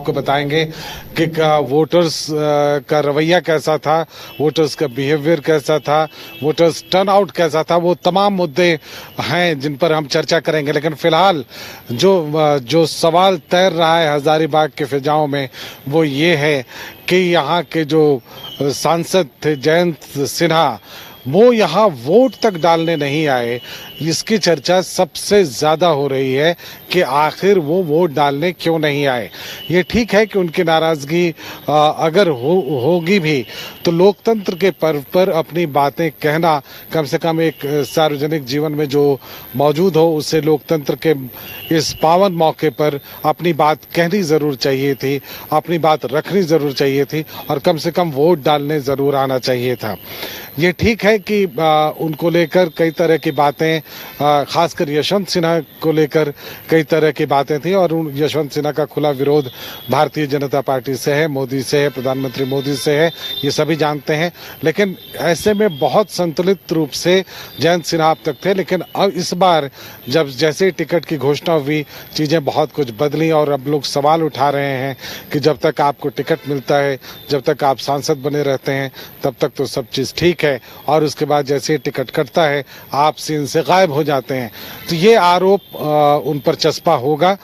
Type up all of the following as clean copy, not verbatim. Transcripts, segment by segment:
आपको बताएंगे कि वोटर्स का रवैया कैसा था, वोटर्स का बिहेवियर कैसा था, वोटर्स टर्नआउट कैसा था। वो तमाम मुद्दे हैं जिन पर हम चर्चा करेंगे। लेकिन फिलहाल जो सवाल तैर रहा है हजारीबाग के फिजाओं में वो ये है कि यहाँ के जो सांसद थे जयंत सिन्हा, वो यहाँ वोट तक डालने नहीं आए। इसकी चर्चा सबसे ज्यादा हो रही है कि आखिर वो वोट डालने क्यों नहीं आए। ये ठीक है कि उनकी नाराजगी अगर होगी भी तो लोकतंत्र के पर्व पर अपनी बातें कहना, कम से कम एक सार्वजनिक जीवन में जो मौजूद हो उसे लोकतंत्र के इस पावन मौके पर अपनी बात कहनी जरूर चाहिए थी, अपनी बात रखनी जरूर चाहिए थी और कम से कम वोट डालने जरूर आना चाहिए था। ये ठीक है कि उनको लेकर कई तरह की बातें, खासकर यशवंत सिन्हा को लेकर कई तरह की बातें थी और यशवंत सिन्हा का खुला विरोध भारतीय जनता पार्टी से है, मोदी से है, प्रधानमंत्री मोदी से है, ये सभी जानते हैं। लेकिन ऐसे में बहुत संतुलित रूप से जयंत सिन्हा अब तक थे। लेकिन अब इस बार जब जैसे टिकट की घोषणा हुई, चीजें बहुत कुछ बदली और अब लोग सवाल उठा रहे हैं कि जब तक आपको टिकट मिलता है, जब तक आप सांसद बने रहते हैं, तब तक तो सब चीज ठीक है और उसके बाद जैसे टिकट कटता है आप सीन से गायब हो जाते हैं। तो ये आरोप उन पर चस्पा होगा।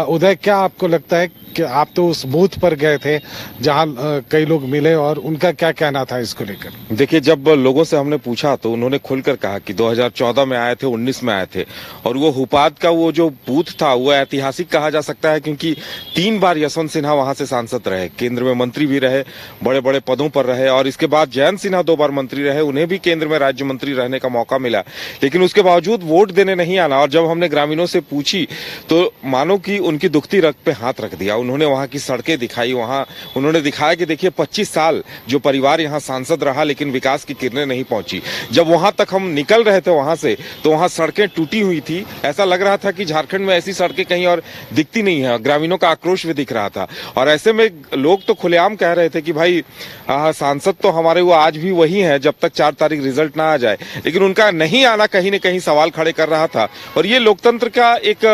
उदय, क्या आपको लगता है कि आप तो उस बूथ पर गए थे जहां कई लोग मिले और उनका क्या कहना था इसको लेकर? देखिए, जब लोगों से हमने पूछा तो उन्होंने खुलकर कहा कि 2014 में आए थे, 19 में आए थे और वो हुपाद का वो जो बूथ था वो ऐतिहासिक कहा जा सकता है क्योंकि 3 बार यशवंत सिन्हा वहां से सांसद रहे, केंद्र में मंत्री भी रहे, बड़े बड़े पदों पर रहे और इसके बाद जयंत सिन्हा 2 बार मंत्री रहे, उन्हें भी केंद्र में राज्य मंत्री रहने का मौका मिला। लेकिन उसके बावजूद वोट देने नहीं आना और जब हमने ग्रामीणों से पूछी तो मानो कि उनकी दुखती रग पे हाथ रख दिया। उन्होंने वहां की सड़कें दिखाई, वहां उन्होंने दिखाया कि देखिए 25 साल जो परिवार यहां सांसद रहा लेकिन विकास की किरणें नहीं पहुंची। जब वहां तक हम निकल रहे थे वहां से तो वहां सड़कें टूटी हुई थी, ऐसा लग रहा था कि झारखंड में ऐसी सड़कें कहीं और दिखती नहीं है। ग्रामीणों का आक्रोश भी दिख रहा था और ऐसे में लोग तो खुलेआम कह रहे थे कि भाई सांसद तो हमारे वो आज भी वही है जब तक 4 तारीख रिजल्ट ना आ जाए। लेकिन उनका नहीं आना कहीं न कहीं सवाल खड़े कर रहा था और ये लोकतंत्र का एक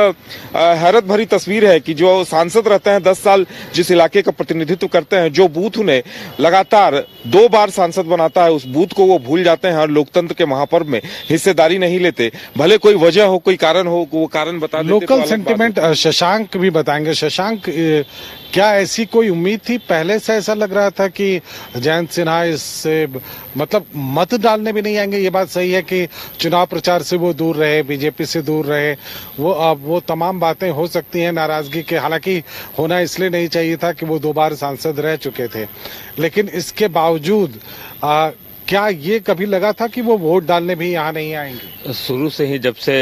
हैरत भरी तस्वीर है कि जो सांसद रहते हैं 10 साल जिस इलाके का प्रतिनिधित्व करते हैं, जो बूथ उन्हें लगातार 2 बार सांसद बनाता है, उस बूथ को वो भूल जाते हैं और लोकतंत्र के महापर्व में हिस्सेदारी नहीं लेते। भले कोई वजह हो, कोई कारण हो, वो कारण बता देते। लोकल सेंटिमेंट शशांक भी बताएंगे। शशांक, क्या ऐसी कोई उम्मीद थी? पहले से ऐसा लग रहा था कि जयंत सिन्हा इससे मतलब मत डालने भी नहीं आएंगे। ये बात सही है कि चुनाव प्रचार से वो दूर रहे, बीजेपी से दूर रहे, वो तमाम बातें हो सकती हैं नाराजगी के। हालांकि होना इसलिए नहीं चाहिए था कि वो 2 बार सांसद रह चुके थे, लेकिन इसके बावजूद क्या ये कभी लगा था कि वो वोट डालने भी यहाँ नहीं आएंगे? शुरू से ही जब से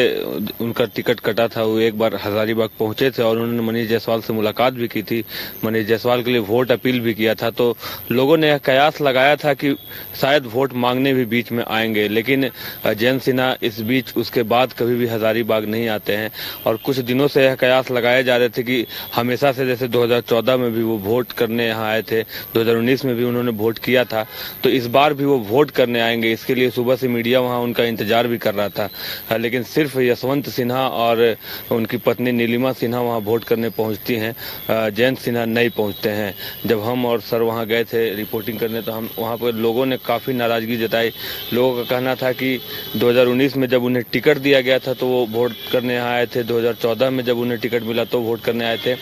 उनका टिकट कटा था वो एक बार हजारीबाग पहुंचे थे और उन्होंने मनीष जायसवाल से मुलाकात भी की थी, मनीष जायसवाल के लिए वोट अपील भी किया था। तो लोगों ने यह कयास लगाया था कि शायद वोट मांगने भी बीच में आएंगे, लेकिन जयंत सिन्हा इस बीच उसके बाद कभी भी हजारीबाग नहीं आते हैं और कुछ दिनों से यह कयास लगाए जा रहे थे कि हमेशा से, जैसे 2014 में भी वो वोट करने यहाँ आए थे, 2019 में भी उन्होंने वोट किया था, तो इस बार भी वो वोट करने आएंगे। इसके लिए सुबह से मीडिया वहां उनका इंतजार भी कर रहा था, लेकिन सिर्फ यशवंत सिन्हा और उनकी पत्नी नीलिमा सिन्हा वहां वोट करने पहुंचती हैं, जयंत सिन्हा नहीं पहुंचते हैं। जब हम और सर वहां गए थे रिपोर्टिंग करने तो हम वहां पर लोगों ने काफी नाराजगी जताई। लोगों का कहना था कि 2019 में जब उन्हें टिकट दिया गया था तो वो वोट करने आए थे, 2014 में जब उन्हें टिकट मिला तो वोट करने आए थे।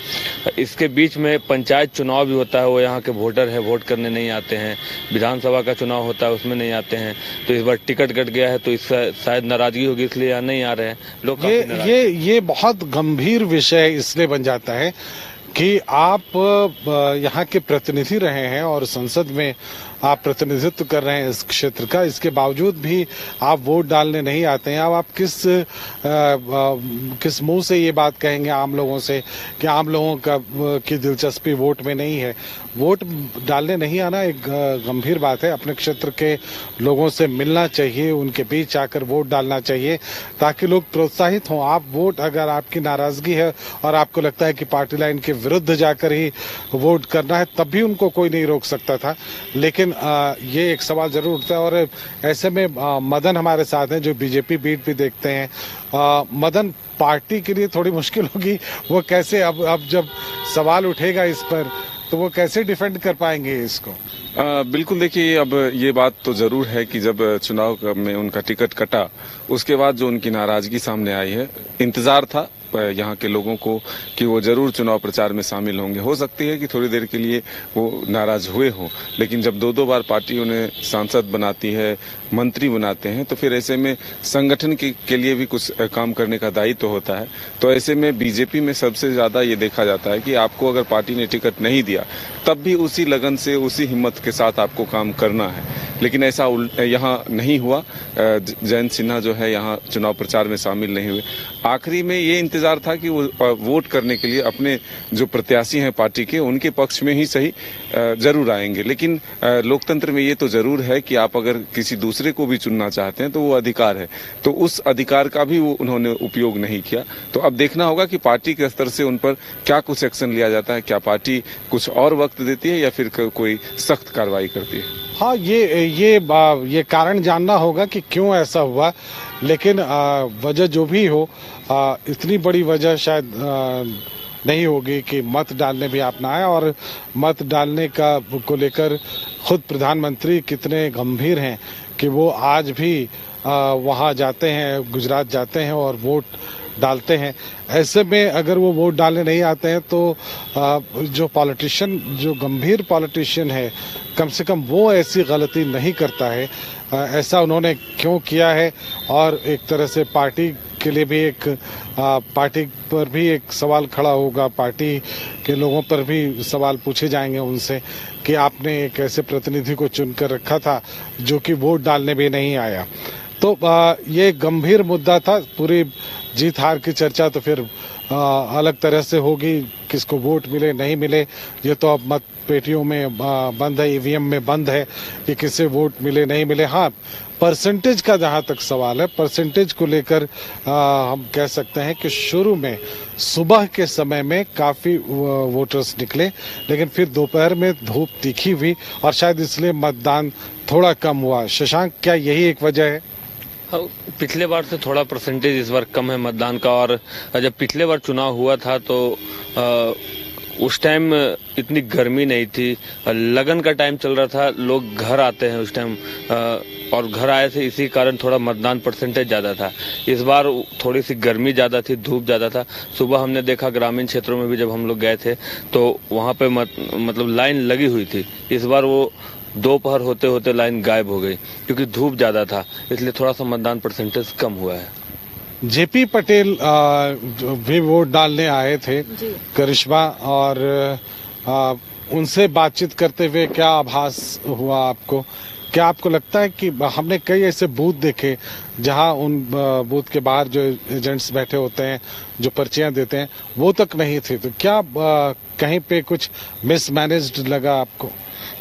इसके बीच में पंचायत चुनाव भी होता है, वो यहाँ के वोटर है, वोट करने नहीं आते हैं। विधानसभा का चुनाव होता है, उसमें नहीं आते हैं। तो इस बार टिकट कट गया है तो इसका शायद नाराजगी होगी, इसलिए यहाँ नहीं आ रहे हैं लोग। ये बहुत गंभीर विषय इसलिए बन जाता है कि आप यहाँ के प्रतिनिधि रहे हैं और संसद में आप प्रतिनिधित्व कर रहे हैं इस क्षेत्र का, इसके बावजूद भी आप वोट डालने नहीं आते हैं। अब आप किस मुंह से ये बात कहेंगे आम लोगों से कि आम लोगों की दिलचस्पी वोट में नहीं है? वोट डालने नहीं आना एक गंभीर बात है। अपने क्षेत्र के लोगों से मिलना चाहिए, उनके बीच आकर वोट डालना चाहिए ताकि लोग प्रोत्साहित हों। आप वोट, अगर आपकी नाराजगी है और आपको लगता है कि पार्टी लाइन के विरुद्ध जाकर ही वोट करना है, तब भी उनको कोई नहीं रोक सकता था। लेकिन लेकिन ये एक सवाल जरूर उठता है और ऐसे में मदन हमारे साथ हैं जो बीजेपी बीट भी देखते हैं। मदन, पार्टी के लिए थोड़ी मुश्किल होगी, वो कैसे अब जब सवाल उठेगा इस पर तो वो कैसे डिफेंड कर पाएंगे इसको? बिल्कुल, देखिए अब ये बात तो जरूर है कि जब चुनाव में उनका टिकट कटा उसके बाद जो उनकी नाराजगी सामने आई है, इंतजार था यहाँ के लोगों को कि वो जरूर चुनाव प्रचार में शामिल होंगे। हो सकती है कि थोड़ी देर के लिए वो नाराज हुए हों, लेकिन जब दो बार पार्टी उन्हें सांसद बनाती है, मंत्री बनाते हैं, तो फिर ऐसे में संगठन के लिए भी कुछ काम करने का दायित्व तो होता है। तो ऐसे में बीजेपी में सबसे ज्यादा ये देखा जाता है कि आपको अगर पार्टी ने टिकट नहीं दिया तब भी उसी लगन से, उसी हिम्मत के साथ आपको काम करना है। लेकिन ऐसा यहाँ नहीं हुआ। जयंत सिन्हा जो है यहाँ चुनाव प्रचार में शामिल नहीं हुए। आखिरी में ये इंतजार था कि वो वोट करने के लिए अपने जो प्रत्याशी हैं पार्टी के, उनके पक्ष में ही सही जरूर आएंगे। लेकिन लोकतंत्र में ये तो जरूर है कि आप अगर किसी दूसरे को भी चुनना चाहते हैं तो वो अधिकार है, तो उस अधिकार का भी वो उन्होंने उपयोग नहीं किया। तो अब देखना होगा कि पार्टी के स्तर से उन पर क्या कुछ एक्शन लिया जाता है, क्या पार्टी कुछ और वक्त देती है या फिर कोई सख्त कार्रवाई करती है। हाँ, ये कारण जानना होगा कि क्यों ऐसा हुआ। लेकिन वजह जो भी हो, इतनी बड़ी वजह शायद नहीं होगी कि मत डालने भी आप ना आए। और मत डालने को लेकर खुद प्रधानमंत्री कितने गंभीर हैं कि वो आज भी वहाँ जाते हैं, गुजरात जाते हैं और वोट डालते हैं। ऐसे में अगर वो वोट डालने नहीं आते हैं तो जो पॉलिटिशियन, जो गंभीर पॉलिटिशियन है, कम से कम वो ऐसी गलती नहीं करता है। ऐसा उन्होंने क्यों किया है? और एक तरह से पार्टी के लिए भी पार्टी पर भी एक सवाल खड़ा होगा, पार्टी के लोगों पर भी सवाल पूछे जाएंगे उनसे कि आपने एक ऐसे प्रतिनिधि को चुनकर रखा था जो कि वोट डालने भी नहीं आया। तो ये गंभीर मुद्दा था। पूरी जीत हार की चर्चा तो फिर अलग तरह से होगी, किसको वोट मिले नहीं मिले ये तो अब मत पेटियों में बंद है, ईवीएम में बंद है कि किसे वोट मिले नहीं मिले। हाँ, परसेंटेज का जहां तक सवाल है, परसेंटेज को लेकर हम कह सकते हैं कि शुरू में सुबह के समय में काफी वोटर्स निकले, लेकिन फिर दोपहर में धूप तीखी हुई और शायद इसलिए मतदान थोड़ा कम हुआ। शशांक, क्या यही एक वजह है? पिछले बार से थोड़ा परसेंटेज इस बार कम है मतदान का। और जब पिछले बार चुनाव हुआ था तो उस टाइम इतनी गर्मी नहीं थी, लगन का टाइम चल रहा था, लोग घर आते हैं उस टाइम, और घर आए थे, इसी कारण थोड़ा मतदान परसेंटेज ज्यादा था। इस बार थोड़ी सी गर्मी ज्यादा थी, धूप ज्यादा था। सुबह हमने देखा ग्रामीण क्षेत्रों में भी जब हम लोग गए थे तो वहां पे मतलब लाइन लगी हुई थी। इस बार वो दोपहर होते होते लाइन गायब हो गई क्योंकि धूप ज्यादा था, इसलिए थोड़ा सा मतदान परसेंटेज कम हुआ है। जेपी पटेल भी वोट डालने आए थे, करिश्मा, और उनसे बातचीत करते हुए क्या आभास हुआ आपको? क्या आपको लगता है कि हमने कई ऐसे बूथ देखे जहां उन बूथ के बाहर जो एजेंट्स बैठे होते हैं, जो पर्चियां देते हैं, वो तक नहीं थे, तो क्या कहीं पे कुछ मिसमैनेज्ड लगा आपको?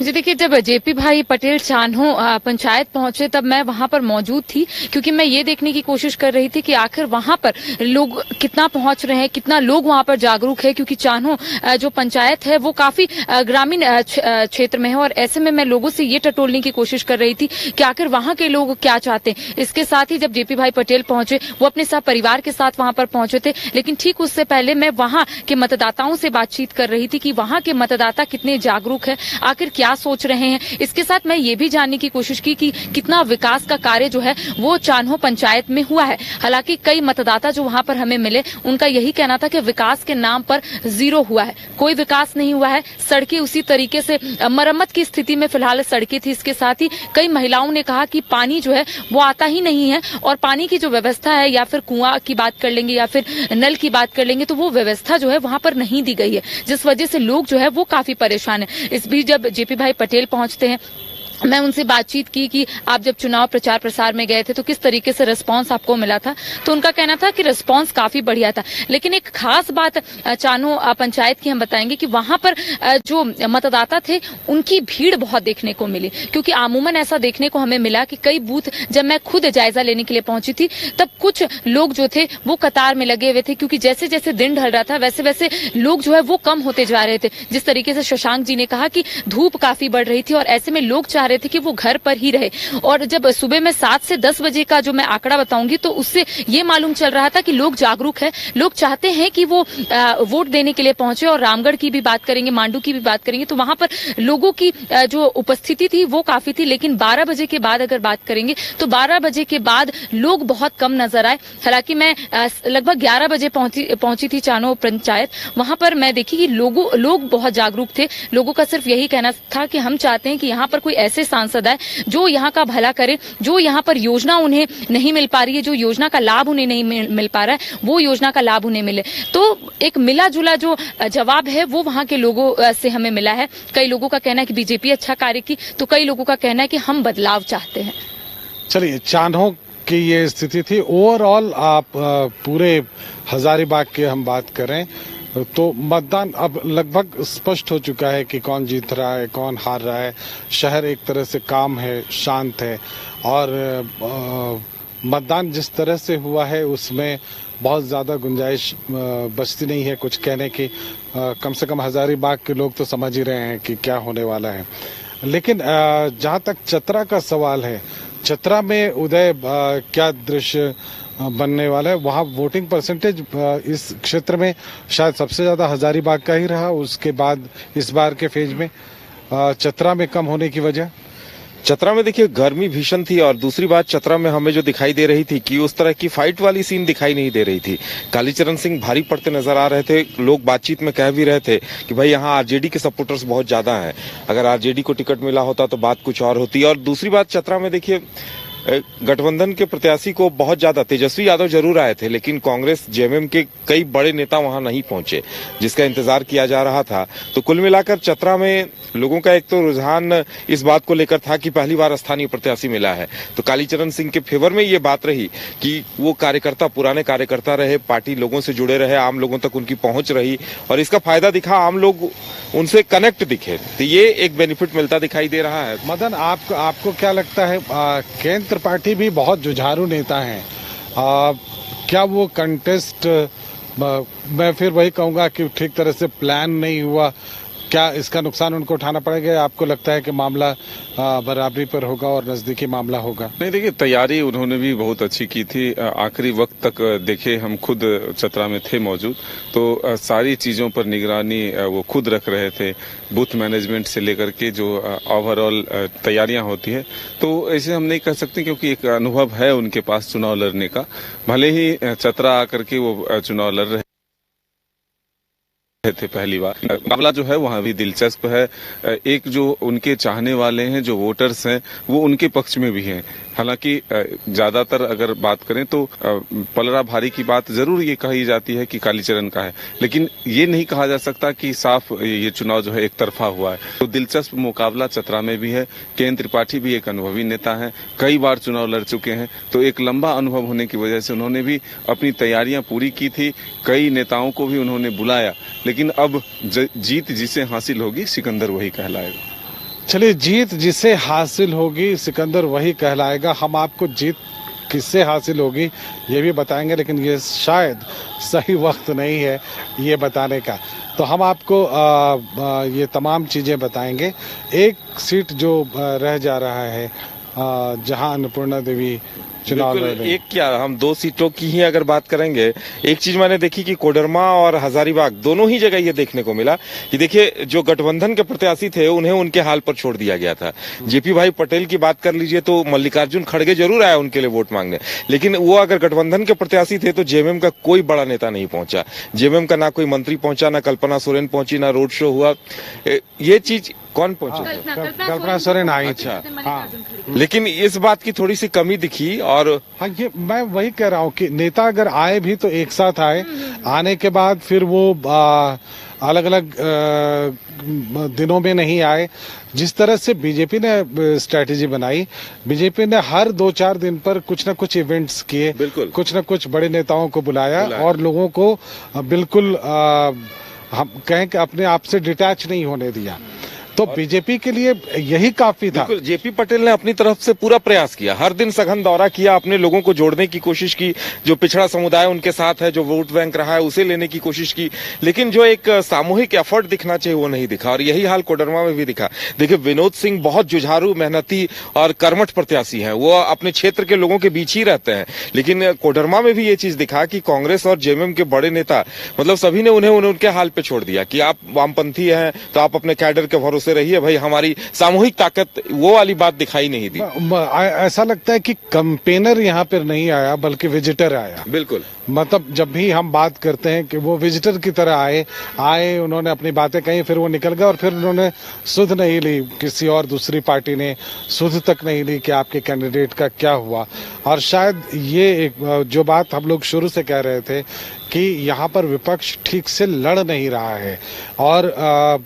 जी देखिए, जब जेपी भाई पटेल चान्हो पंचायत पहुंचे तब मैं वहां पर मौजूद थी, क्योंकि मैं ये देखने की कोशिश कर रही थी कि आखिर वहां पर लोग कितना पहुंच रहे हैं, कितना लोग वहां पर जागरूक है, क्योंकि चान्हो जो पंचायत है वो काफी ग्रामीण क्षेत्र में है। और ऐसे में मैं लोगों से ये टटोलने की कोशिश कर रही थी कि आखिर वहां के लोग क्या चाहते हैं। इसके साथ ही जब जेपी भाई पटेल पहुंचे, वो अपने साथ परिवार के साथ वहां पर पहुंचे थे, लेकिन ठीक उससे पहले मैं वहां के मतदाताओं से बातचीत कर रही थी कि वहां के मतदाता कितने जागरूक है, आखिर क्या सोच रहे हैं। इसके साथ मैं ये भी जानने की कोशिश की कि कितना विकास का कार्य जो है वो चान्हो पंचायत में हुआ है। हालांकि कई मतदाता जो वहां पर हमें मिले, उनका यही कहना था कि विकास के नाम पर जीरो हुआ है, कोई विकास नहीं हुआ है। सड़कें उसी तरीके से मरम्मत की स्थिति में फिलहाल सड़कें थी। इसके साथ ही कई महिलाओं ने कहा कि पानी जो है वो आता ही नहीं है, और पानी की जो व्यवस्था है, या फिर कुआं की बात कर लेंगे या फिर नल की बात कर लेंगे, तो वो व्यवस्था जो है वहां पर नहीं दी गई है, जिस वजह से लोग जो है वो काफी परेशान है। इस बीच जब जेपी भाई पटेल पहुंचते हैं, मैं उनसे बातचीत की कि आप जब चुनाव प्रचार प्रसार में गए थे तो किस तरीके से रिस्पांस आपको मिला था। तो उनका कहना था कि रिस्पांस काफी बढ़िया था, लेकिन एक खास बात चान्हो पंचायत की हम बताएंगे कि वहां पर जो मतदाता थे उनकी भीड़ बहुत देखने को मिली, क्योंकि आमूमन ऐसा देखने को हमें मिला कि कई बूथ जब मैं खुद जायजा लेने के लिए पहुंची थी तब कुछ लोग जो थे वो कतार में लगे हुए थे, क्योंकि जैसे जैसे दिन ढल रहा था वैसे वैसे लोग जो है वो कम होते जा रहे थे। जिस तरीके से शशांक जी ने कहा कि धूप काफी बढ़ रही थी और ऐसे में लोग चाह रहे थे कि वो घर पर ही रहे। और जब सुबह में 7 से 10 बजे का जो मैं आंकड़ा बताऊंगी तो उससे ये मालूम चल रहा था कि लोग जागरूक है, लोग चाहते हैं कि वो वोट देने के लिए पहुंचे। और रामगढ़ की भी बात करेंगे, मांडू की भी बात करेंगे तो वहां पर लोगों की जो उपस्थिति थी वो काफी थी। लेकिन 12 बजे के बाद अगर बात करेंगे तो 12 बजे के बाद लोग बहुत कम नजर आए। हालांकि मैं लगभग 11 बजे पहुंची थी चानो पंचायत, वहां पर मैं देखी कि लोग बहुत जागरूक थे। लोगों का सिर्फ यही कहना था कि हम चाहते हैं कि यहाँ पर कोई ऐसे सांसद आए जो यहाँ का भला करे, जो यहाँ पर योजना उन्हें नहीं मिल पा रही है, जो योजना का लाभ उन्हें नहीं मिल पा रहा है, वो योजना का लाभ उन्हें मिले। तो एक मिला जुला जो जवाब है वो वहां के लोगों से हमें मिला है। कई लोगों का कहना है कि बीजेपी अच्छा कार्य की, तो कई लोगों का कहना है कि हम बदलाव चाहते हैं। चलिए, चान्हो की ये स्थिति थी। ओवरऑल आप पूरे हजारीबाग की हम बात करें तो मतदान अब लगभग स्पष्ट हो चुका है कि कौन जीत रहा है, कौन हार रहा है। शहर एक तरह से काम है, शांत है और मतदान जिस तरह से हुआ है उसमें बहुत ज़्यादा गुंजाइश बचती नहीं है कुछ कहने की। कम से कम हजारीबाग के लोग तो समझ ही रहे हैं कि क्या होने वाला है। लेकिन जहाँ तक चतरा का सवाल है, चतरा में उदय क्या दृश्य बनने वाला है? वहाँ वोटिंग परसेंटेज इस क्षेत्र में शायद सबसे ज़्यादा हजारीबाग का ही रहा। उसके बाद इस बार के फेज में चतरा में कम होने की वजह, चतरा में देखिए गर्मी भीषण थी और दूसरी बात चतरा में हमें जो दिखाई दे रही थी कि उस तरह की फाइट वाली सीन दिखाई नहीं दे रही थी। कालीचरण सिंह भारी पड़ते नजर आ रहे थे। लोग बातचीत में कह भी रहे थे कि भाई यहाँ आरजेडी के सपोर्टर्स बहुत ज्यादा हैं, अगर आरजेडी को टिकट मिला होता तो बात कुछ और होती। और दूसरी बात चतरा में देखिए गठबंधन के प्रत्याशी को बहुत ज्यादा तेजस्वी यादव जरूर आए थे, लेकिन कांग्रेस जेएमएम के कई बड़े नेता वहां नहीं पहुंचे जिसका इंतजार किया जा रहा था। तो कुल मिलाकर चतरा में लोगों का एक तो रुझान इस बात को लेकर था कि पहली बार स्थानीय प्रत्याशी मिला है, तो कालीचरण सिंह के फेवर में ये बात रही कि वो कार्यकर्ता, पुराने कार्यकर्ता रहे, पार्टी लोगों से जुड़े रहे, आम लोगों तक उनकी पहुंच रही और इसका फायदा दिखा, आम लोग उनसे कनेक्ट दिखे। तो ये एक बेनिफिट मिलता दिखाई दे रहा है। मदन, आपको क्या लगता है? केंद्र पार्टी भी बहुत जुझारू नेता हैं, क्या वो कंटेस्ट, मैं फिर वही कहूंगा कि ठीक तरह से प्लान नहीं हुआ, क्या इसका नुकसान उनको उठाना पड़ेगा? आपको लगता है कि मामला बराबरी पर होगा और नजदीकी मामला होगा? नहीं, देखिए तैयारी उन्होंने भी बहुत अच्छी की थी। आखिरी वक्त तक देखे, हम खुद चतरा में थे मौजूद, तो सारी चीजों पर निगरानी वो खुद रख रहे थे, बूथ मैनेजमेंट से लेकर के जो ओवरऑल तैयारियां होती है। तो ऐसे हम नहीं कह सकते क्योंकि एक अनुभव है उनके पास चुनाव लड़ने का। भले ही चतरा आकर के वो चुनाव लड़ रहे थे पहली बार, मामला जो है वहाँ भी दिलचस्प है। एक जो उनके चाहने वाले हैं, जो वोटर्स हैं, वो उनके पक्ष में भी हैं। हालांकि ज्यादातर अगर बात करें तो पलड़ा भारी की बात जरूर ये कही जाती है कि कालीचरण का है, लेकिन ये नहीं कहा जा सकता कि साफ ये चुनाव जो है एक तरफा हुआ है। तो दिलचस्प मुकाबला चतरा में भी है। केएन त्रिपाठी भी एक अनुभवी नेता है, कई बार चुनाव लड़ चुके हैं, तो एक लंबा अनुभव होने की वजह से उन्होंने भी अपनी तैयारियां पूरी की थी। कई नेताओं को भी उन्होंने बुलाया, लेकिन अब जीत जिसे हासिल होगी सिकंदर वही कहलाएगा। चलिए, जीत जिसे हासिल होगी सिकंदर वही कहलाएगा। हम आपको जीत किससे हासिल होगी ये भी बताएंगे, लेकिन ये शायद सही वक्त नहीं है ये बताने का। तो हम आपको ये तमाम चीज़ें बताएंगे। एक सीट जो रह जा रहा है जहां अन्नपूर्णा देवी चुनाव लड़ रही, एक क्या, हम 2 सीटों की ही अगर बात करेंगे, एक चीज मैंने देखी कि कोडरमा और हजारीबाग दोनों ही जगह ये देखने को मिला कि देखिए जो गठबंधन के प्रत्याशी थे उन्हें उनके हाल पर छोड़ दिया गया था। जेपी भाई पटेल की बात कर लीजिए तो मल्लिकार्जुन खड़गे जरूर आया उनके लिए वोट मांगने, लेकिन वो अगर गठबंधन के प्रत्याशी थे तो जेएमएम का कोई बड़ा नेता नहीं पहुंचा। जेएमएम का ना कोई मंत्री पहुंचा, ना कल्पना सोरेन पहुंची, ना रोड शो हुआ। ये चीज कौन पहुंचे? कल्पना सोरेन आई। अच्छा, हाँ, लेकिन इस बात की थोड़ी सी कमी दिखी। और हाँ, ये मैं वही कह रहा हूँ कि नेता अगर आए भी तो एक साथ आए, आने के बाद फिर वो अलग अलग दिनों में नहीं आए। जिस तरह से बीजेपी ने स्ट्रेटेजी बनाई, बीजेपी ने हर 2-4 दिन पर कुछ न कुछ इवेंट्स किए, कुछ न कुछ बड़े नेताओं को बुलाया और लोगों को बिल्कुल हम कहें कि अपने आप से डिटैच नहीं होने दिया। तो बीजेपी के लिए यही काफी था। बिल्कुल, जेपी पटेल ने अपनी तरफ से पूरा प्रयास किया, हर दिन सघन दौरा किया, अपने लोगों को जोड़ने की कोशिश की, जो पिछड़ा समुदाय उनके साथ है, जो वोट बैंक रहा है उसे लेने की कोशिश की, लेकिन जो एक सामूहिक एफर्ट दिखना चाहिए वो नहीं दिखा, और यही हाल कोडरमा में भी दिखा। देखिए, विनोद सिंह बहुत जुझारू, मेहनती और कर्मठ प्रत्याशी हैं, वो अपने क्षेत्र के लोगों के बीच ही रहते हैं, लेकिन कोडरमा में भी ये चीज दिखा कि कांग्रेस और जेएमएम के बड़े नेता, मतलब सभी ने उन्हें उनके हाल पे छोड़ दिया कि आप वामपंथी हैं तो आप अपने कैडर के भरोसे रहिए, भाई हमारी सामूहिक ताकत, वो वाली बात दिखाई नहीं दी। ऐसा लगता है कि कैंपेनर यहाँ पर नहीं आया बल्कि विजिटर आया। बिल्कुल, मतलब जब भी हम बात करते हैं कि वो विजिटर की तरह आए, उन्होंने अपनी बातें कही, फिर वो निकल गए और फिर उन्होंने सुध नहीं ली, किसी और दूसरी पार्टी ने सुध तक नहीं ली कि आपके कैंडिडेट का क्या हुआ। और शायद ये एक जो बात हम लोग शुरू से कह रहे थे कि यहाँ पर विपक्ष ठीक से लड़ नहीं रहा है, और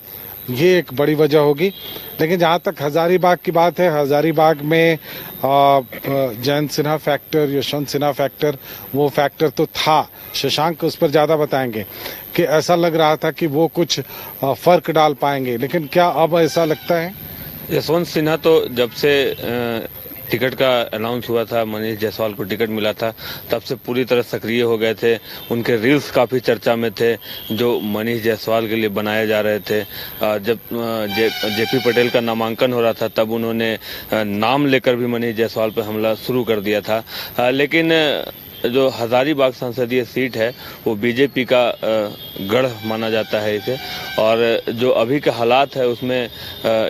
ये एक बड़ी वजह होगी। लेकिन जहाँ तक हजारीबाग की बात है, हजारीबाग में जयंत सिन्हा फैक्टर, यशवंत सिन्हा फैक्टर, वो फैक्टर तो था। शशांक उस पर ज्यादा बताएंगे कि ऐसा लग रहा था कि वो कुछ फर्क डाल पाएंगे, लेकिन क्या अब ऐसा लगता है? यशवंत सिन्हा तो जब से टिकट का अनाउंस हुआ था, मनीष जायसवाल को टिकट मिला था, तब से पूरी तरह सक्रिय हो गए थे। उनके रील्स काफी चर्चा में थे जो मनीष जायसवाल के लिए बनाए जा रहे थे। जब जेपी पटेल का नामांकन हो रहा था तब उन्होंने नाम लेकर भी मनीष जायसवाल पर हमला शुरू कर दिया था। लेकिन जो हजारीबाग संसदीय सीट है वो बीजेपी का गढ़ माना जाता है इसे, और जो अभी के हालात है उसमें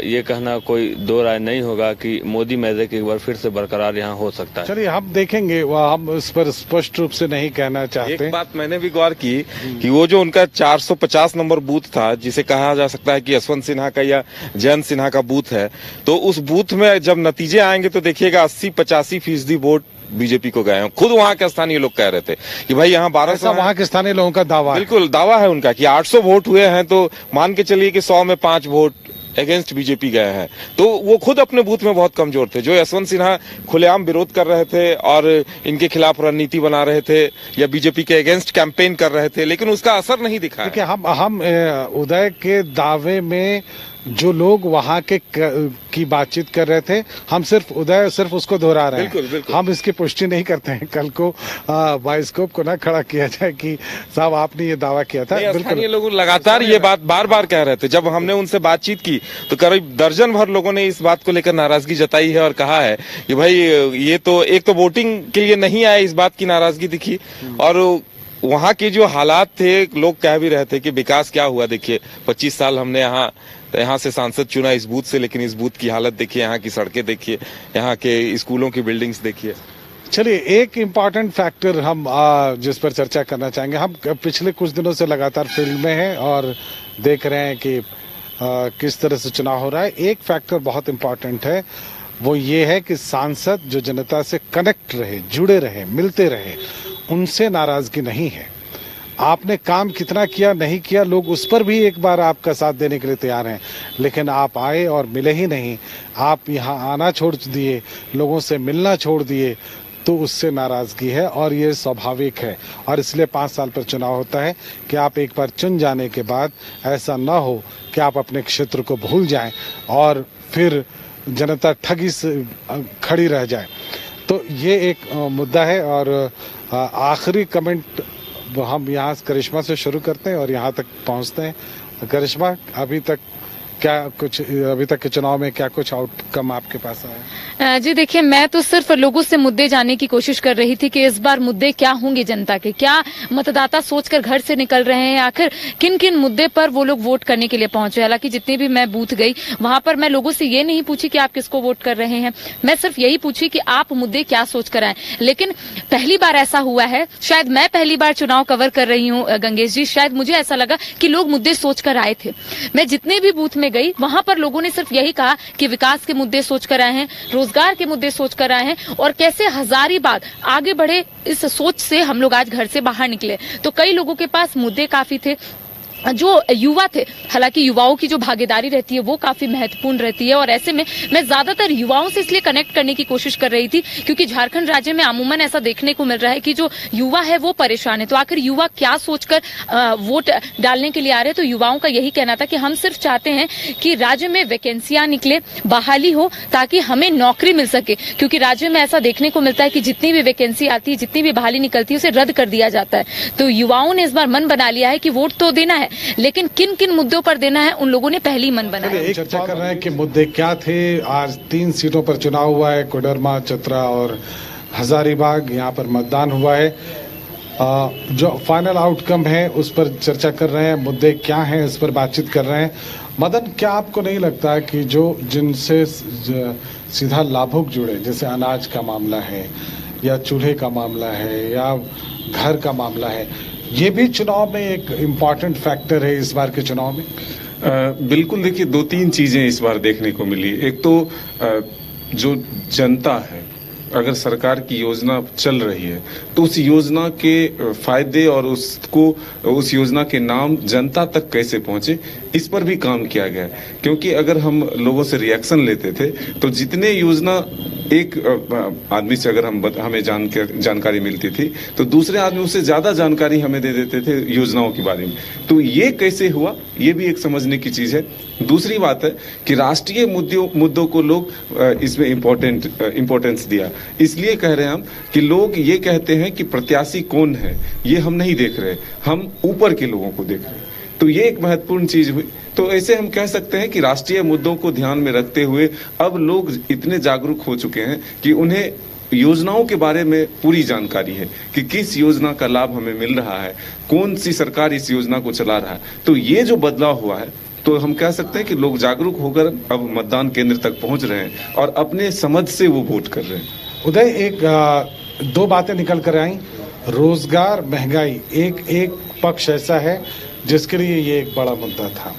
ये कहना कोई दो राय नहीं होगा कि मोदी मैजिक एक बार फिर से बरकरार यहाँ हो सकता है। चलिए हम देखेंगे, हम इस पर स्पष्ट रूप से नहीं कहना चाहते। एक बात मैंने भी गौर की कि वो जो उनका 450 नंबर बूथ था, जिसे कहा जा सकता है कि यशवंत सिन्हा का या जयंत सिन्हा का बूथ है, तो उस बूथ में जब नतीजे आएंगे तो देखिएगा 80-85% वोट बीजेपी को गए हैं। खुद वहां के स्थानीय लोग कह रहे थे कि भाई यहाँ 1200, वहां के स्थानीय लोगों का दावा है। बिल्कुल दावा है उनका कि 800 वोट हुए हैं, तो मान के चलिए कि 100 में 5 वोट अगेंस्ट बीजेपी गए हैं। तो वो खुद अपने बूथ में बहुत कमजोर थे। जो यशवंत सिन्हा खुलेआम विरोध कर रहे थे और इनके खिलाफ रणनीति बना रहे थे या बीजेपी के अगेंस्ट कैंपेन कर रहे थे, लेकिन उसका असर नहीं दिखा। देखिए, हम उदय के दावे में जो लोग वहां के की बातचीत कर रहे थे, हम सिर्फ उसको दोहरा रहे हैं। बिल्कुल, बिल्कुल। हम इसकी पुष्टि नहीं करते हैं। कल को बाइस्कोप को ना खड़ा किया जाए कि साहब आपने ये दावा किया था। बिल्कुल, ये लोग लगातार ये बात बार बार कह रहे थे। जब हमने उनसे बातचीत की तो करीब दर्जन भर लोगों ने इस बात को लेकर नाराजगी जताई है और कहा है कि भाई ये तो एक तो वोटिंग के लिए नहीं आए, इस बात की नाराजगी दिखी, और वहां के जो हालात थे, लोग कह भी रहे थे कि विकास क्या हुआ। देखिए 25 साल हमने यहाँ से सांसद चुना इस बूथ से, लेकिन इस बूथ की हालत देखिए, यहाँ की सड़कें देखिए, यहाँ के स्कूलों की बिल्डिंग्स देखिए। चलिए, एक इम्पॉर्टेंट फैक्टर हम जिस पर चर्चा करना चाहेंगे, हम पिछले कुछ दिनों से लगातार फील्ड में हैं और देख रहे हैं कि किस तरह से चुनाव हो रहा है। एक फैक्टर बहुत इम्पॉर्टेंट है, वो ये है कि सांसद जो जनता से कनेक्ट रहे, जुड़े रहे, मिलते रहे, उनसे नाराजगी नहीं है। आपने काम कितना किया नहीं किया, लोग उस पर भी एक बार आपका साथ देने के लिए तैयार हैं, लेकिन आप आए और मिले ही नहीं, आप यहाँ आना छोड़ दिए, लोगों से मिलना छोड़ दिए, तो उससे नाराजगी है और ये स्वाभाविक है। और इसलिए 5 साल पर चुनाव होता है कि आप एक बार चुन जाने के बाद ऐसा ना हो कि आप अपने क्षेत्र को भूल जाएं और फिर जनता ठगी से खड़ी रह जाए। तो ये एक मुद्दा है। और आखिरी कमेंट हम यहाँ करिश्मा से शुरू करते हैं और यहाँ तक पहुँचते हैं। करिश्मा, अभी तक के चुनाव में क्या कुछ आउटकम आपके पास आया? जी देखिए, मैं तो सिर्फ लोगों से मुद्दे जानने की कोशिश कर रही थी कि इस बार मुद्दे क्या होंगे जनता के, क्या मतदाता सोचकर घर से निकल रहे हैं, आखिर किन किन मुद्दे पर वो लोग वोट करने के लिए पहुंचे। हालांकि जितनी भी मैं बूथ गई वहां पर मैं लोगों से ये नहीं पूछी कि आप किसको वोट कर रहे हैं, मैं सिर्फ यही पूछी कि आप मुद्दे क्या सोच कर आए। लेकिन पहली बार ऐसा हुआ है, शायद मैं पहली बार चुनाव कवर कर रही हूँ गंगेश जी, शायद मुझे ऐसा लगा कि लोग मुद्दे सोच कर आए थे। मैं जितने भी बूथ में गई वहां पर लोगों ने सिर्फ यही कहा कि विकास के मुद्दे सोच कर आए हैं, रोजगार के मुद्दे सोच कर आए हैं और कैसे हजारीबाग आगे बढ़े, इस सोच से हम लोग आज घर से बाहर निकले। तो कई लोगों के पास मुद्दे काफी थे जो युवा थे, हालांकि युवाओं की जो भागीदारी रहती है वो काफी महत्वपूर्ण रहती है, और ऐसे में मैं ज्यादातर युवाओं से इसलिए कनेक्ट करने की कोशिश कर रही थी क्योंकि झारखंड राज्य में अमूमन ऐसा देखने को मिल रहा है कि जो युवा है वो परेशान है। तो आखिर युवा क्या सोचकर वोट डालने के लिए आ रहे हैं? तो युवाओं का यही कहना था कि हम सिर्फ चाहते हैं कि राज्य में वैकेंसियां निकले, बहाली हो, ताकि हमें नौकरी मिल सके, क्योंकि राज्य में ऐसा देखने को मिलता है कि जितनी भी वैकेंसी आती है, जितनी भी बहाली निकलती है, उसे रद्द कर दिया जाता है। तो युवाओं ने इस बार मन बना लिया है कि वोट तो देना है, लेकिन किन किन मुद्दों पर देना है उन लोगों ने पहले ही मन बनाया। एक चर्चा कर रहे हैं कि मुद्दे क्या थे। आज 3 सीटों पर चुनाव हुआ है, कोडरमा, चतरा और हजारीबाग। यहाँ पर मतदान हुआ है। जो फाइनल आउटकम है उस पर चर्चा कर रहे हैं, मुद्दे क्या हैं इस पर बातचीत कर रहे हैं। मदन, क्या आपको नहीं लगता कि जो जिनसे सीधा लाभुक जुड़े, जैसे अनाज का मामला है या चूल्हे का मामला है या घर का मामला है, ये भी चुनाव में एक इम्पॉर्टेंट फैक्टर है इस बार के चुनाव में? बिल्कुल। देखिए, 2-3 चीजें इस बार देखने को मिली। एक तो जो जनता है, अगर सरकार की योजना चल रही है तो उस योजना के फायदे और उस योजना के नाम जनता तक कैसे पहुंचे, इस पर भी काम किया गया। क्योंकि अगर हम लोगों से रिएक्शन लेते थे तो जितने योजना एक आदमी से अगर हमें जानकारी मिलती थी तो दूसरे आदमी उससे ज्यादा जानकारी हमें दे देते थे योजनाओं के बारे में। तो ये कैसे हुआ, ये भी एक समझने की चीज है। दूसरी बात है कि राष्ट्रीय मुद्दों को लोग इसमें इम्पोर्टेंस दिया। इसलिए कह रहे हैं हम कि लोग ये कहते हैं कि प्रत्याशी कौन है ये हम नहीं देख रहे, हम ऊपर के लोगों को देख रहे हैं। तो ये एक महत्वपूर्ण चीज हुई। तो ऐसे हम कह सकते हैं कि राष्ट्रीय मुद्दों को ध्यान में रखते हुए अब लोग इतने जागरूक हो चुके हैं कि उन्हें योजनाओं के बारे में पूरी जानकारी है कि किस योजना का लाभ हमें मिल रहा है, कौन सी सरकार इस योजना को चला रहा है। तो ये जो बदलाव हुआ है, तो हम कह सकते हैं कि लोग जागरूक होकर अब मतदान केंद्र तक पहुंच रहे हैं और अपने समझ से वो वोट कर रहे हैं। उदय, दो बातें निकल कर आई। रोजगार, महंगाई, एक पक्ष ऐसा है जिसके लिए ये एक बड़ा मुद्दा था।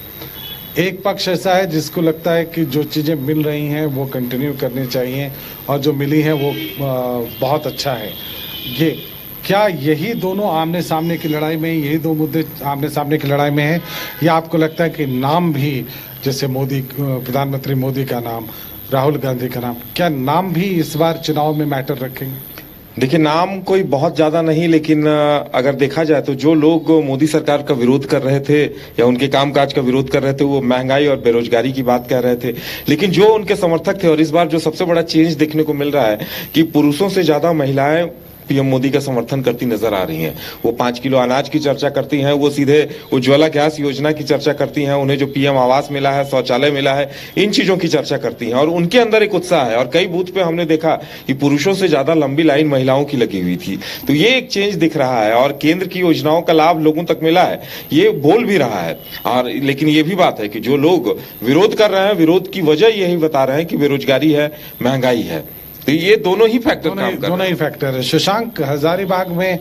एक पक्ष ऐसा है जिसको लगता है कि जो चीजें मिल रही हैं वो कंटिन्यू करनी चाहिए और जो मिली है वो बहुत अच्छा है। ये क्या यही दोनों आमने सामने की लड़ाई में, यही दो मुद्दे आमने सामने की लड़ाई में है, या आपको लगता है कि नाम भी, जैसे मोदी, प्रधानमंत्री मोदी का नाम, राहुल गांधी का नाम, क्या नाम भी इस बार चुनाव में मैटर रखेंगे? देखिए, नाम कोई बहुत ज्यादा नहीं, लेकिन अगर देखा जाए तो जो लोग मोदी सरकार का विरोध कर रहे थे या उनके कामकाज का विरोध कर रहे थे वो महंगाई और बेरोजगारी की बात कर रहे थे। लेकिन जो उनके समर्थक थे, और इस बार जो सबसे बड़ा चेंज देखने को मिल रहा है कि पुरुषों से ज्यादा महिलाएं पीएम मोदी का समर्थन करती नजर आ रही हैं। वो 5 किलो अनाज की चर्चा करती हैं, वो सीधे उज्ज्वला गैस योजना की चर्चा करती हैं, उन्हें जो पीएम आवास मिला है, शौचालय मिला है, इन चीजों की चर्चा करती हैं। और उनके अंदर एक उत्साह है। और कई बूथ पे हमने देखा कि पुरुषों से ज्यादा लंबी लाइन महिलाओं की लगी हुई थी। तो ये एक चेंज दिख रहा है और केंद्र की योजनाओं का लाभ लोगों तक मिला है, ये बोल भी रहा है। और लेकिन ये भी बात है कि जो लोग विरोध कर रहे हैं, विरोध की वजह यही बता रहे हैं कि बेरोजगारी है, महंगाई है। तो ये दोनों ही फैक्टर काम कर रहे हैं। दोनों ही फैक्टर है। शशांक, हजारीबाग में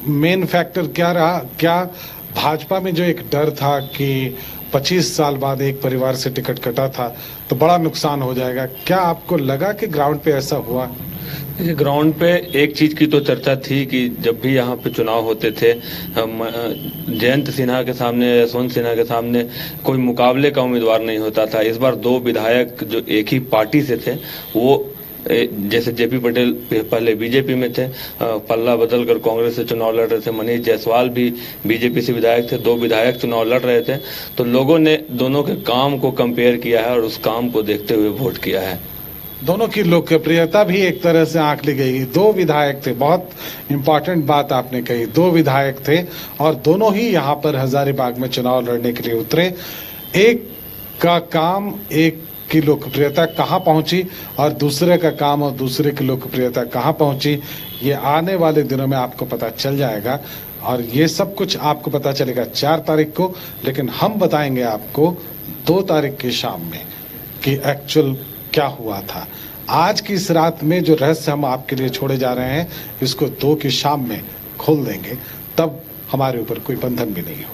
मेन फैक्टर क्या रहा? क्या भाजपा में जो एक डर था कि 25 साल बाद एक परिवार से टिकट कटा था तो बड़ा नुकसान हो जाएगा, क्या आपको लगा कि ग्राउंड पे ऐसा हुआ? ग्राउंड पे एक चीज की तो चर्चा थी कि जब भी यहाँ पे चुनाव होते थे, जयंत सिन्हा के सामने, यशवंत सिन्हा के सामने कोई मुकाबले का उम्मीदवार नहीं होता था। इस बार 2 विधायक जो एक ही पार्टी से थे, वो जैसे जेपी पटेल पहले बीजेपी में थे, पल्ला बदल कर कांग्रेस से चुनाव लड़ रहे थे, मनीष जायसवाल भी बीजेपी से विधायक थे, 2 विधायक चुनाव लड़ रहे थे। तो लोगों ने दोनों के काम को कंपेयर किया है और उस काम को देखते हुए वोट किया है। दोनों की लोकप्रियता भी एक तरह से आंक ली गई। 2 विधायक थे, बहुत इंपॉर्टेंट बात आपने कही, 2 विधायक थे और दोनों ही यहाँ पर हजारीबाग में चुनाव लड़ने के लिए उतरे। एक का काम, एक की लोकप्रियता कहाँ पहुंची और दूसरे का काम और दूसरे की लोकप्रियता कहाँ पहुंची, ये आने वाले दिनों में आपको पता चल जाएगा। और ये सब कुछ आपको पता चलेगा 4 तारीख को, लेकिन हम बताएंगे आपको 2 तारीख की शाम में कि एक्चुअल क्या हुआ था। आज की इस रात में जो रहस्य हम आपके लिए छोड़े जा रहे हैं, इसको 2 की शाम में खोल देंगे, तब हमारे ऊपर कोई बंधन भी नहीं हो।